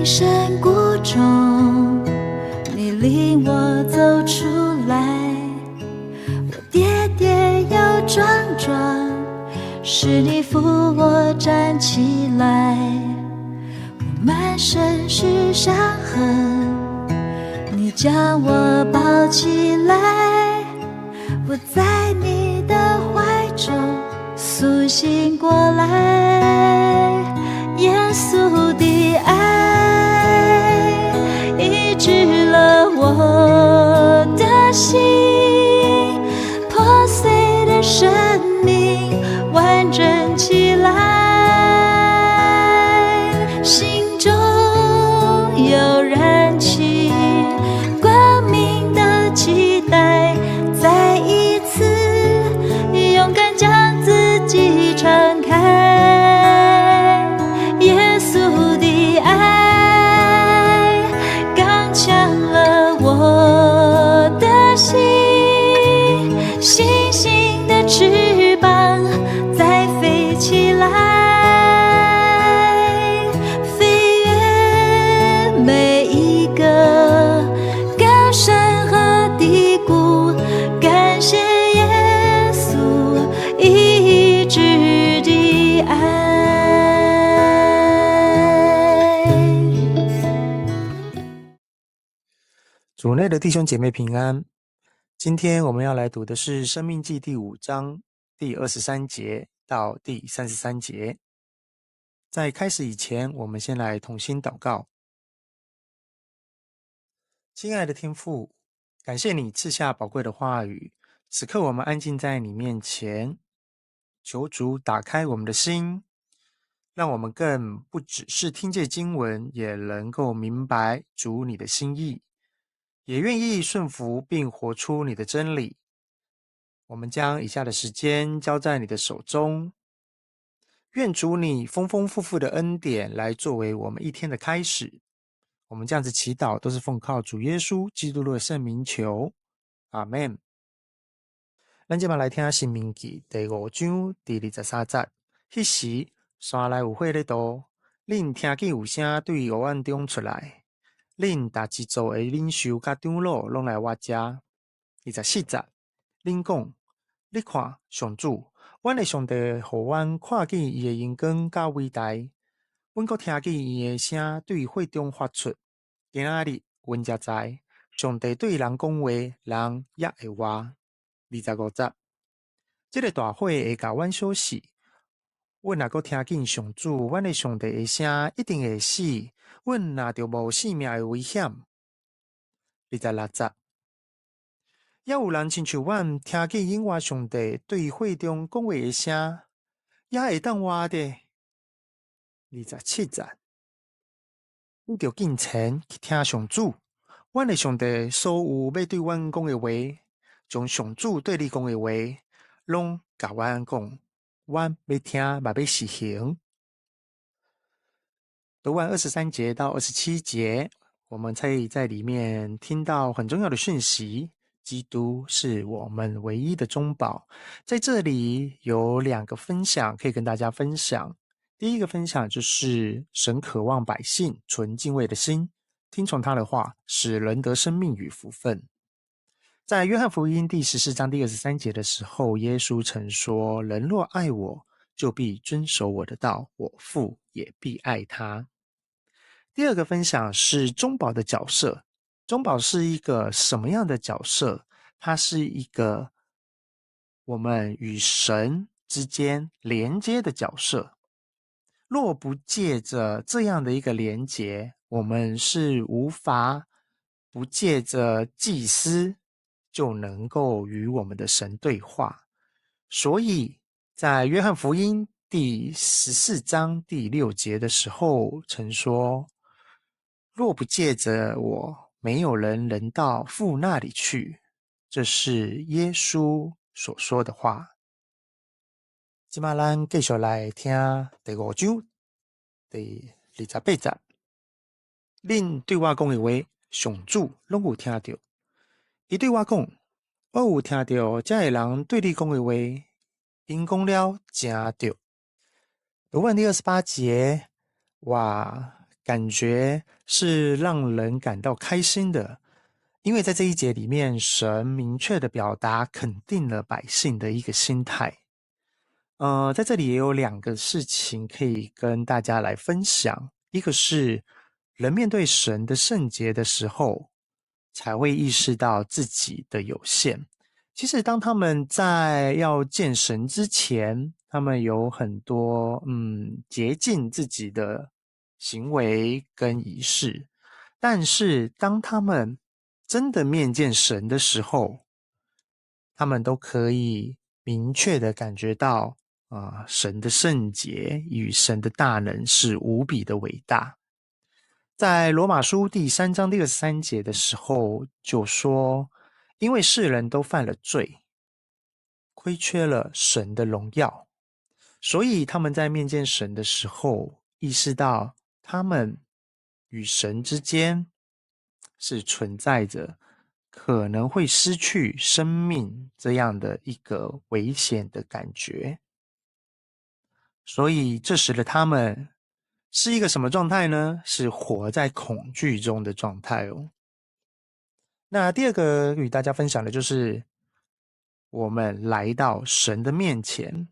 深谷中，你领我走出来，我跌跌又撞撞，是你扶我站起来。我满身是伤痕，你将我抱起来，我在你的怀中苏醒过来。耶稣的爱医治了我的心，破碎的生命完整起来，心中又燃起光明的期待，再一次勇敢将自己敞开。耶稣的爱刚强了我的心，星星的翅膀再飞起来，飞越每一个高山和低谷，感谢耶稣医治的爱。主内的弟兄姐妹平安。今天我们要来读的是《申命记》第5章第23节到第33节。在开始以前，我们先来同心祷告。亲爱的天父，感谢你赐下宝贵的话语，此刻我们安静在你面前，求主打开我们的心，让我们更不只是听见经文，也能够明白主你的心意，也愿意顺服并活出你的真理。我们将以下的时间交在你的手中，愿主你丰丰富富的恩典来作为我们一天的开始。我们这样子祈祷都是奉靠主耶稣基督的圣名求，阿们。咱现在来听申命记第5章第23节。那时山内有火在倒，恁听见有声对黑暗中出来，恁大支族的领袖甲长老拢来我这。24节，恁讲，你看上主，阮的上帝予阮看见伊的荣光甲伟大，阮阁听见伊的声对火中发出。今仔日阮才知，上帝对人讲话，人也会活。25节，这个大火会甲阮烧死，阮若阁听见上主，阮的上帝的声，一定会死。阮若着无性命的危险。26节，也有人亲像阮听见永活上帝对火中讲话的声，也会当活的。27节，阮着进前去听上主，阮的上帝所有要对阮讲的话，将上主对你讲的话，拢甲阮讲，阮要听，嘛要实行。读完23节到27节，我们可以在里面听到很重要的讯息，基督是我们唯一的中保。在这里有2个分享可以跟大家分享。第一个分享就是神渴望百姓存敬畏的心，听从他的话，使人得生命与福分。在约翰福音第14章第23节的时候，耶稣曾说，人若爱我，就必遵守我的道，我父也必爱他。第二个分享是中保的角色。中保是一个什么样的角色？它是一个我们与神之间连接的角色。若不借着这样的一个连结，我们是无法不借着祭司就能够与我们的神对话。所以在约翰福音第14章第6节的时候曾说，若不借着我，没有人能到父那里去。这是耶稣所说的话。现在咱继续来听第5章第28节。恁对我讲的话，上主拢有听到。他对我讲，我有听到这个人对你讲的话，因讲了真对。读完第28节，我感觉是让人感到开心的，因为在这一节里面，神明确的表达肯定了百姓的一个心态。在这里也有2个事情可以跟大家来分享，一个是人面对神的圣洁的时候，才会意识到自己的有限。其实当他们在要见神之前，他们有很多洁净自己的行为跟仪式，但是当他们真的面见神的时候，他们都可以明确的感觉到神的圣洁与神的大能是无比的伟大。在罗马书第3章第23节的时候就说，因为世人都犯了罪，亏缺了神的荣耀，所以他们在面见神的时候，意识到他们与神之间是存在着可能会失去生命这样的一个危险的感觉。所以这时的他们是一个什么状态呢？是活在恐惧中的状态哦。那第2个与大家分享的就是我们来到神的面前。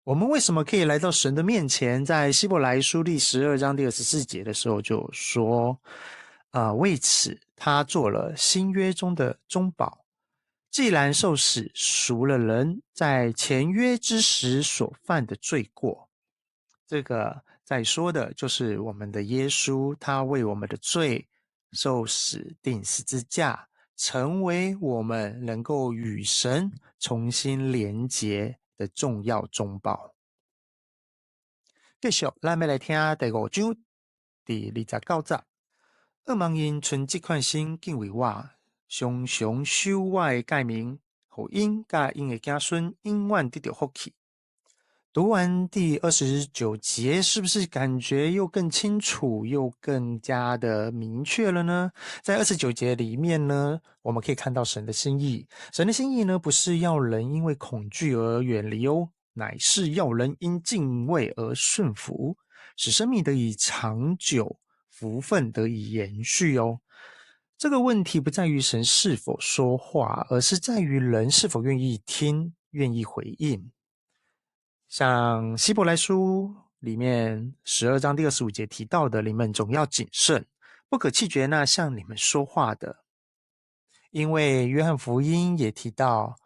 我们为什么可以来到神的面前？在希伯来书第12章第24节的时候就说，为此他做了新约中的中保，既然受死赎了人在前约之时所犯的罪过。这个在说的就是我们的耶稣，他为我们的罪受死钉十字架，成为我们能够与神重新连结的重要中保。继续咱要来听第5章第29节。恶盲因存这款心敬畏我，常常守我的诫命，互因甲因的子孙永远得到福气。读完第29节，是不是感觉又更清楚，又更加的明确了呢？在29节里面呢，我们可以看到神的心意。神的心意呢，不是要人因为恐惧而远离哦，乃是要人因敬畏而顺服，使生命得以长久，福分得以延续哦。这个问题不在于神是否说话，而是在于人是否愿意听，愿意回应。像希伯来书里面12章第25节提到的，你们总要谨慎，不可弃绝那向你们说话的。因为约翰福音也提到，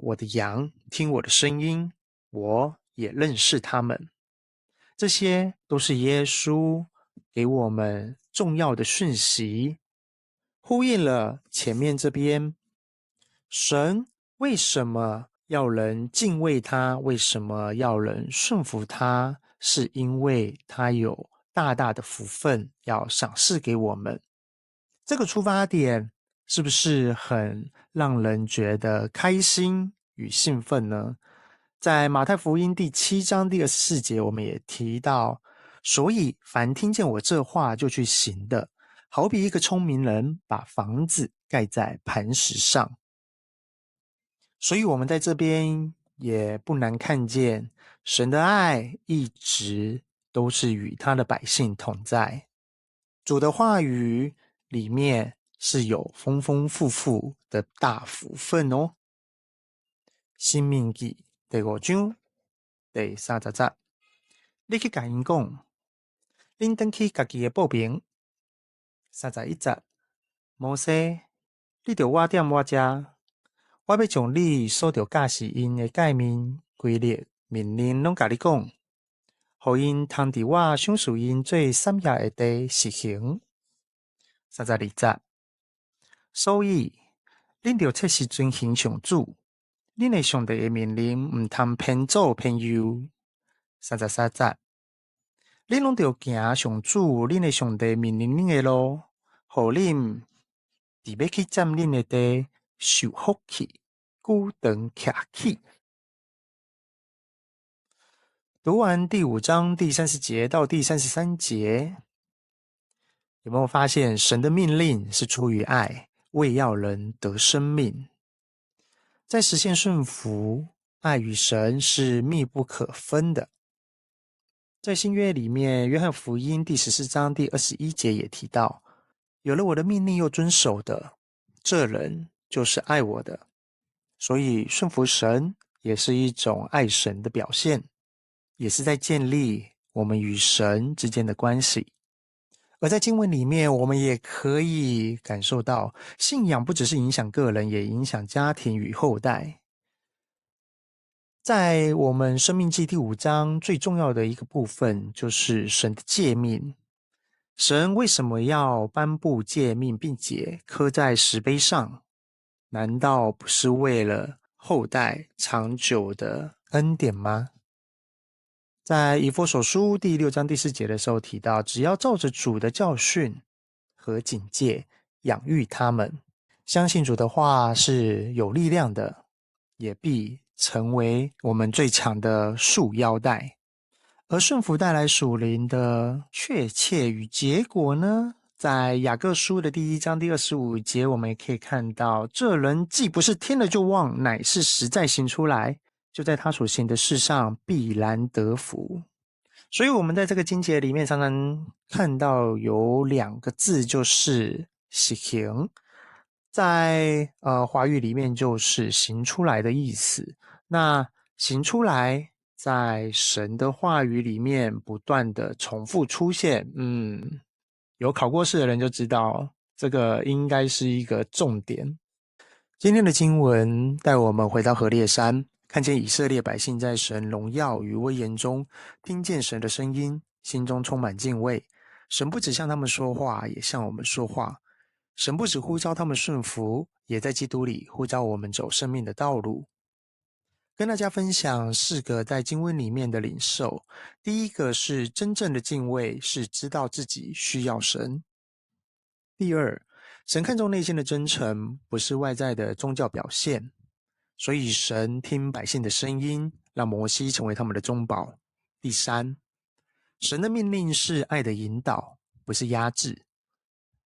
我的羊听我的声音，我也认识他们。这些都是耶稣给我们重要的讯息，呼应了前面这边，神为什么要人敬畏他？为什么要人顺服他？是因为他有大大的福分要赏赐给我们。这个出发点是不是很让人觉得开心与兴奋呢？在马太福音第7章第24节，我们也提到，所以凡听见我这话就去行的，好比一个聪明人把房子盖在磐石上。所以我们在这边也不难看见，神的爱一直都是与他的百姓同在。主的话语里面是有丰丰富富的大福分哦。申命記第5章第30節，你去甲因講，恁轉去家己的報名。31節，摩西，你著我點我遮，我要將你所著教示因的誡命、規律、命令攏甲你講，互因通佇我賞賜因做產業的地實行。32節，所以恁著切實遵行上主恁的上帝的命令，毋通偏左偏右。33節，恁攏著行上主恁的上帝命令恁的路，互恁佇要去佔恁的地受福氣，久長徛起。讀完第5章第30節到第33節，有沒有發現神的命令是出於愛，為要人得生命？在實現順服，愛與神是密不可分的。在新约里面，约翰福音第14章第21节也提到，有了我的命令又遵守的，这人就是爱我的。所以顺服神也是一种爱神的表现，也是在建立我们与神之间的关系。而在经文里面，我们也可以感受到，信仰不只是影响个人，也影响家庭与后代。在我们生命记第5章最重要的一个部分，就是神的诫命。神为什么要颁布诫命，并且刻在石碑上？难道不是为了后代长久的恩典吗？在以弗所书第6章第4节的时候提到，只要照着主的教训和警戒养育他们，相信主的话是有力量的，也必成为我们最强的束腰带。而顺服带来属灵的确切与结果呢？在雅各书的第1章第25节，我们也可以看到，这人既不是听了就忘，乃是实在行出来，就在他所行的事上必然得福。所以我们在这个经节里面常常看到有2个字，就是行，在华语里面就是行出来的意思。那行出来在神的话语里面不断的重复出现，有考过试的人就知道，这个应该是一个重点。今天的经文带我们回到何烈山，看见以色列百姓在神荣耀与威严中听见神的声音，心中充满敬畏。神不只向他们说话，也向我们说话。神不只呼召他们顺服，也在基督里呼召我们走生命的道路。跟大家分享4个在经文里面的领受。第一个是真正的敬畏，是知道自己需要神。第二，神看重内心的真诚，不是外在的宗教表现。所以神听百姓的声音，让摩西成为他们的中保。第三，神的命令是爱的引导，不是压制。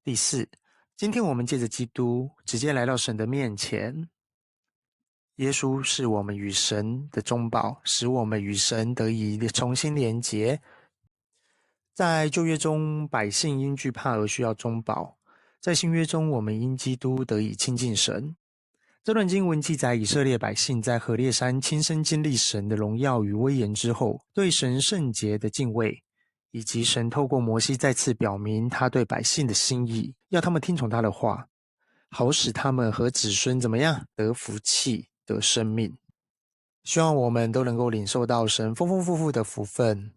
第四，今天我们借着基督直接来到神的面前，耶稣是我们与神的中保，使我们与神得以重新连结。在旧约中，百姓因惧怕而需要中保；在新约中，我们因基督得以亲近神。这段经文记载以色列百姓在何烈山亲身经历神的荣耀与威严之后，对神圣洁的敬畏，以及神透过摩西再次表明他对百姓的心意，要他们听从他的话，好使他们和子孙怎么样？得福气，得生命。希望我们都能够领受到神丰丰富富的福分，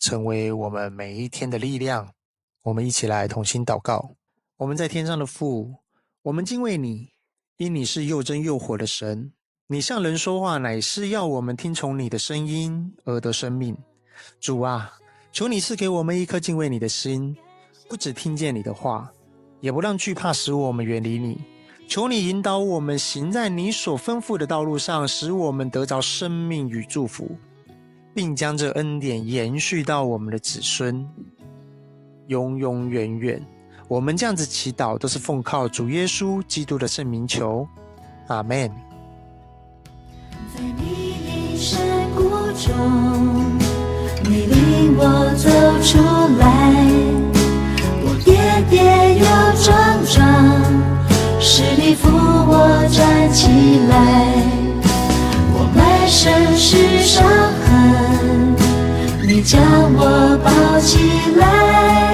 成为我们每一天的力量。我们一起来同心祷告。我们在天上的父，我们敬畏你，因你是又真又活的神。你向人说话，乃是要我们听从你的声音而得生命。主啊，求你赐给我们一颗敬畏你的心，不只听见你的话，也不让惧怕使我们远离你。求你引导我们行在你所吩咐的道路上，使我们得着生命与祝福，并将这恩典延续到我们的子孙，永永远远。我们这样子祈祷，都是奉靠主耶稣基督的圣名求，阿们。在你的山谷中，你领我走出来，我跌跌又撞撞，是你扶我站起来，我满身是伤痕，你将我抱起来。